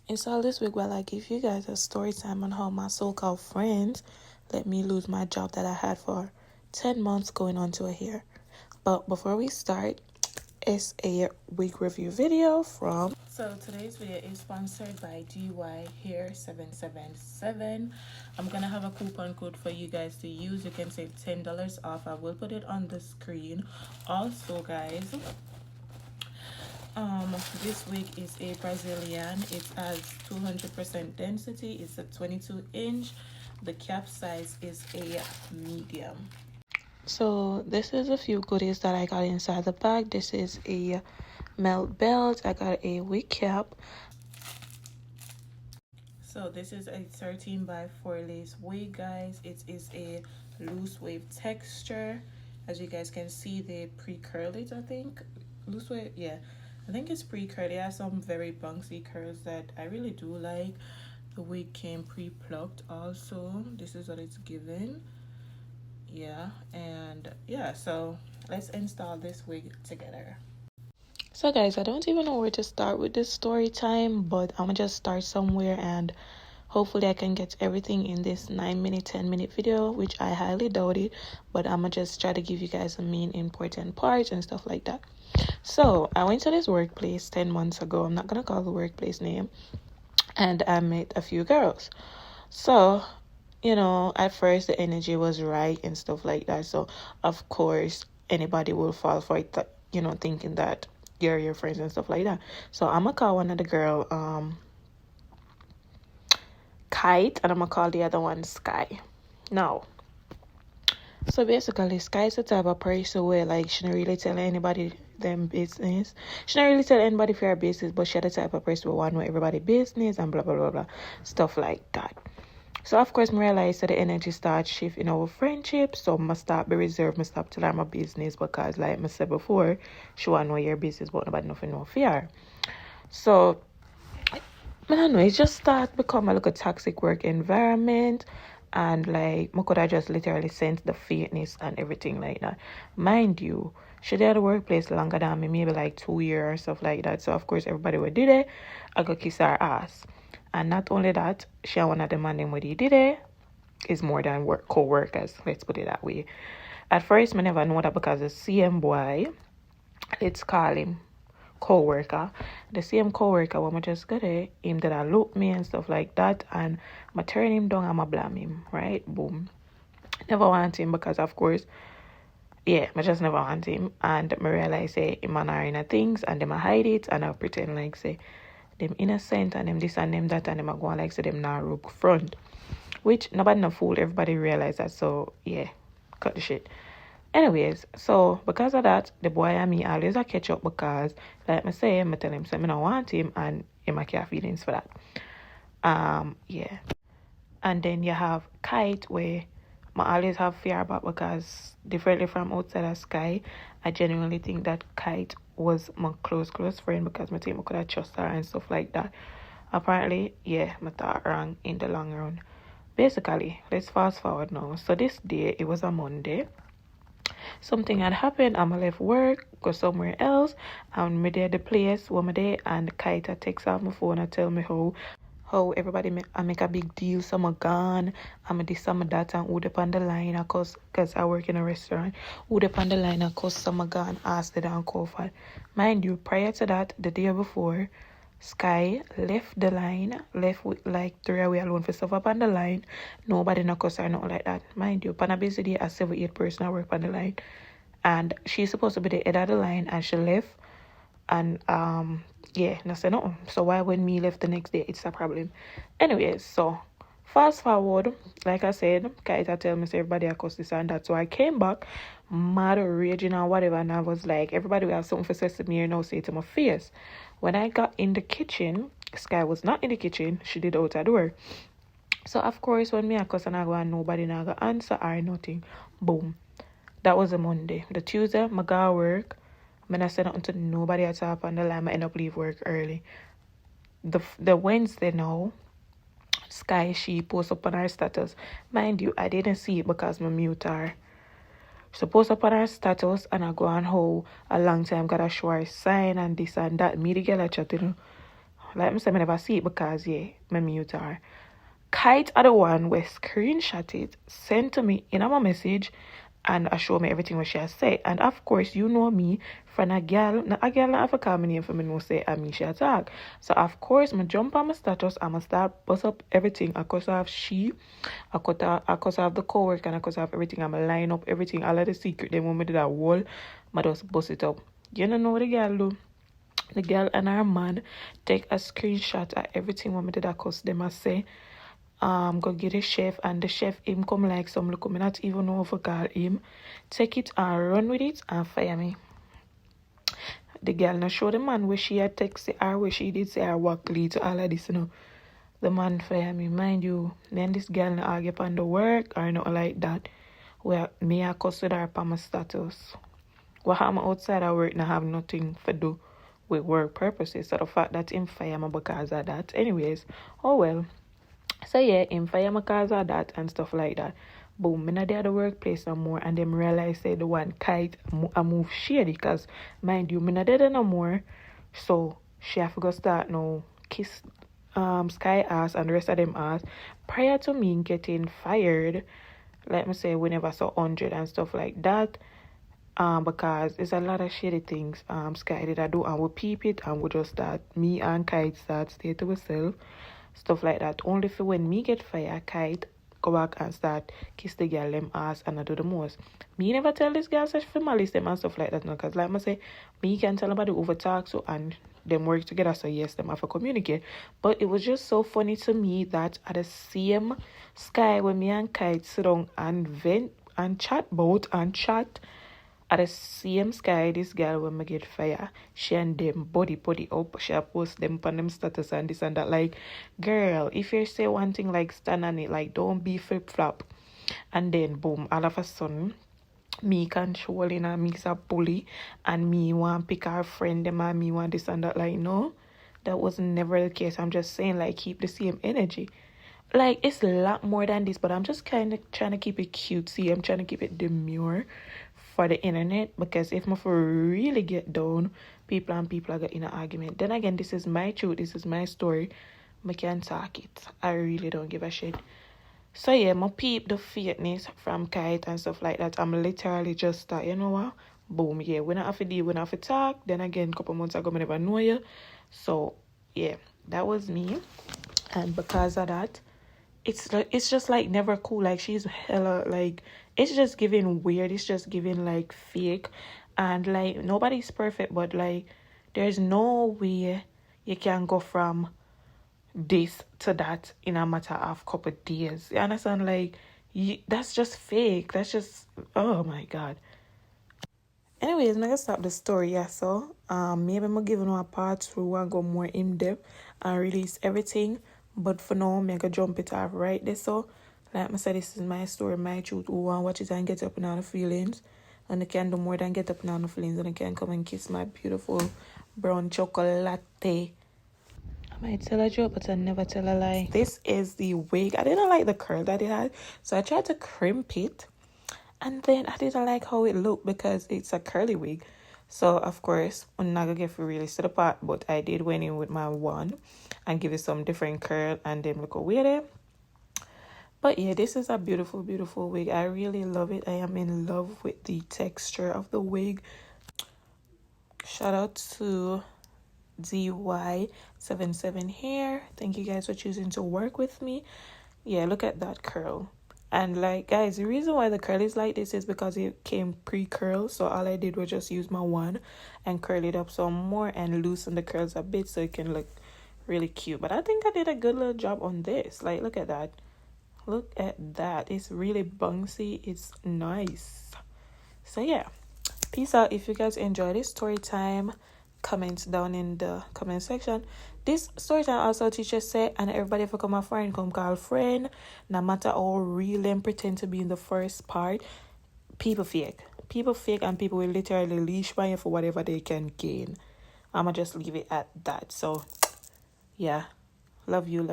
Install this wig while I give you guys a story time on how my so-called friends let me lose my job that I had for 10 months going on to a year. But before we start, it's a wig review video from... So today's video is sponsored by DYHair777. I'm gonna have a coupon code for you guys to use. You can save $10 off. I will put it on the screen. Also, guys, this wig is a Brazilian. It has 200% density. It's a 22-inch. The cap size is a medium. So this is a few goodies that I got inside the bag. This is a melt belt. I got a wig cap. So this is a 13x4 lace wig, guys. It is a loose wave texture. As you guys can see, they pre-curl it, I think. Loose wave, yeah. I think it's pre-curled. It has some very bouncy curls that I really do like. The wig came pre-plucked also. This is what it's given. Yeah, and yeah, so let's install this wig together. So guys, I don't even know where to start with this story time, but I'm gonna just start somewhere and hopefully I can get everything in this 9-minute 10-minute video, which I highly doubt it, but I'm gonna just try to give you guys the main important parts and stuff like that. So I went to this workplace 10 months ago. I'm not gonna call the workplace name, and I met a few girls. So, you know, at first the energy was right and stuff like that. So of course anybody will fall for it, you know, thinking that you're your friends and stuff like that. So I'm gonna call one of the girl Kite, and I'm gonna call the other one Sky. Now, so basically Sky is the type of person where like she don't really tell anybody them business. She don't really tell anybody for her business, but she the type of person who want to know everybody business and blah blah blah blah, stuff like that. So of course I realized that the energy starts shifting our friendship. So I start be reserved, I stop tell her my business, because like I said before, she want to know your business but nobody nothing know fear. So I don't know, it just starts become a little toxic work environment, and like I could have just literally sense the fakeness and everything like that. Mind you, she did at the workplace longer than me, maybe like 2 years or stuff like that. So of course everybody would do it. I go kiss her ass. And not only that, she one of the man them what he did it is more than co-workers, let's put it that way. At first I never know that, because the same boy, let's call him co-worker, the same co-worker when I just got it, him that I look me and stuff like that, and I turn him down and I blame him, right? Boom. Never want him, because of course, yeah, I just never want him. And I realize say him and her in things, and them I hide it, and I pretend like say them innocent and them this and them that, and them are going like say them now rope front, which nobody no fool, everybody realize that. So yeah, cut the shit. Anyways, so because of that, the boy and me always a catch up, because like I say, I tell him so I don't want him, and him I care feelings for that. Yeah. And then you have Kite, where I always have fear about, because differently from outside of Sky, I genuinely think that Kite was my close friend, because I think I could have trusted her and stuff like that. Apparently, yeah, I thought wrong in the long run. Basically, let's fast forward now. So this day, it was a Monday. Something had happened. I left work, go somewhere else, and me there at the place where I'm there, and Kite takes off my phone and tell me how everybody make a big deal. Some are gone, I'm this, some of that, and who up on the line, because I work in a restaurant, who up on the line, because some are gone, asked the down cover. Mind you, prior to that, the day before, Sky left the line, left with like 3 away alone for stuff up on the line. Nobody no cuss or nothing like that. Mind you, on a busy day, a 7-8 person I work on the line, and she's supposed to be the head of the line, and she left. And yeah, no say nothing. So why when me left the next day, it's a problem. Anyways, so fast forward, like I said, Kaita tell me say everybody cuss this and that. So I came back, mad raging or whatever, and I was like, everybody will have something for say to me or now say to my face. When I got in the kitchen, Sky was not in the kitchen, she did outside the work. So of course when me a cuss and I go and nobody now go answer or nothing. Boom. That was a Monday. The Tuesday, I go work. I not say nothing to nobody at all on the line. I end up leave work early. The Wednesday now, Sky, she post up on her status. Mind you, I didn't see it because my mute her. She post up on her status and I go on how a long time gotta show her sign and this and that. Me the girl I chat, you know. Like I said, I never see it because yeah, my mute her. Kite are the one where screenshot it, sent to me in my message, and I show me everything what she has said. And of course, you know me, from a girl not have a call me name for me no say and me she attack. So of course, I jump on my status, I'ma start bust up everything. I cause have she, I cause have the co-work and I cause have everything. I'ma line up everything, all of the secret. Then when we did that wall, I just bust it up. You don't know what the girl do. The girl and her man take a screenshot of everything when we did that cause them I say. Go get a chef and the chef him come like some look me not even know if I call him. Take it and run with it and fire me. The girl now show the man where she had texted her where she did say her work lead to all of this, you know. The man fire me, mind you. Then this girl now argue upon the work or nothing like that. Where me I cussed her upon my status. What I'm outside of work now have nothing to do with work purposes. So the fact that him fire me because of that. Anyways, oh well. So yeah, him fire my cause of that and stuff like that. Boom, me not there at the workplace no more and them realize say the one kite I move shady because mind you, me not there no more. So she have to go start now kiss Sky ass and the rest of them ass prior to me getting fired. Let me say we never saw 100 and stuff like that. Because it's a lot of shady things Sky did I do and we peep it and we just start me and Kite start stay to ourselves. Stuff like that. Only for when me get fired, Kite go back and start kiss the girl them ass and I do the most. Me never tell this girl such for malice them and stuff like that, no, because like I say, me can tell nobody over talk so and them work together, so yes, them have to communicate. But it was just so funny to me that at the same Sky when me and Kite sit down and vent and chat both and chat at the same Sky, this girl when me get fire, she and them body up. She post them on them status and this and that. Like, girl, if you say one thing like stand on it, like don't be flip flop. And then boom, all of a sudden, me controlling and me a bully and me want pick our friend them and me want this and that. Like, no, that was never the case. I'm just saying like keep the same energy. Like, it's a lot more than this, but I'm just kind of trying to keep it cutesy. I'm trying to keep it demure for the internet, because if my for really get down, people are get in an argument. Then again, this is my truth, this is my story. I can't talk it. I really don't give a shit. So yeah, my peep the fakeness from Kite and stuff like that. I'm literally just you know what? Boom, yeah. When I have to deal, when I have to talk, then again, couple months ago, I never know you. So yeah, that was me. And because of that, it's just like never cool. Like she's hella like it's just giving weird. It's just giving like fake, and like nobody's perfect. But like there's no way you can go from this to that in a matter of couple of days. You understand? Like that's just fake. That's just oh my god. Anyways, I'm gonna stop the story, yeah. So maybe I'm gonna give you a part 2 and go more in depth and release everything. But for now, I'm gonna jump it off right there. So, like I said, this is my story, my truth. Who want to watch it and get up in all the feelings. And they can do more than get up in all the feelings. And they can come and kiss my beautiful brown chocolate. I might tell a joke, but I never tell a lie. This is the wig. I didn't like the curl that it had. So I tried to crimp it. And then I didn't like how it looked because it's a curly wig. So, of course, I'm not going to get really to the part. But I did went in with my wand and give it some different curl. And then look with it. But yeah, this is a beautiful, beautiful wig. I really love it. I am in love with the texture of the wig. Shout out to DYHair777 hair. Thank you guys for choosing to work with me. Yeah, look at that curl. And like guys, the reason why the curl is like this is because it came pre-curl. So all I did was just use my wand and curl it up some more and loosen the curls a bit so it can look really cute. But I think I did a good little job on this. Like, look at that. Look at that. It's really bouncy. It's nice. So yeah, peace out. If you guys enjoy this story time, comment down in the comment section. This story time also teacher said, and everybody if come a friend, come call friend. No matter how real and pretend to be in the first part, people fake. People fake and people will literally leash by you for whatever they can gain. I'ma just leave it at that. So yeah, love you.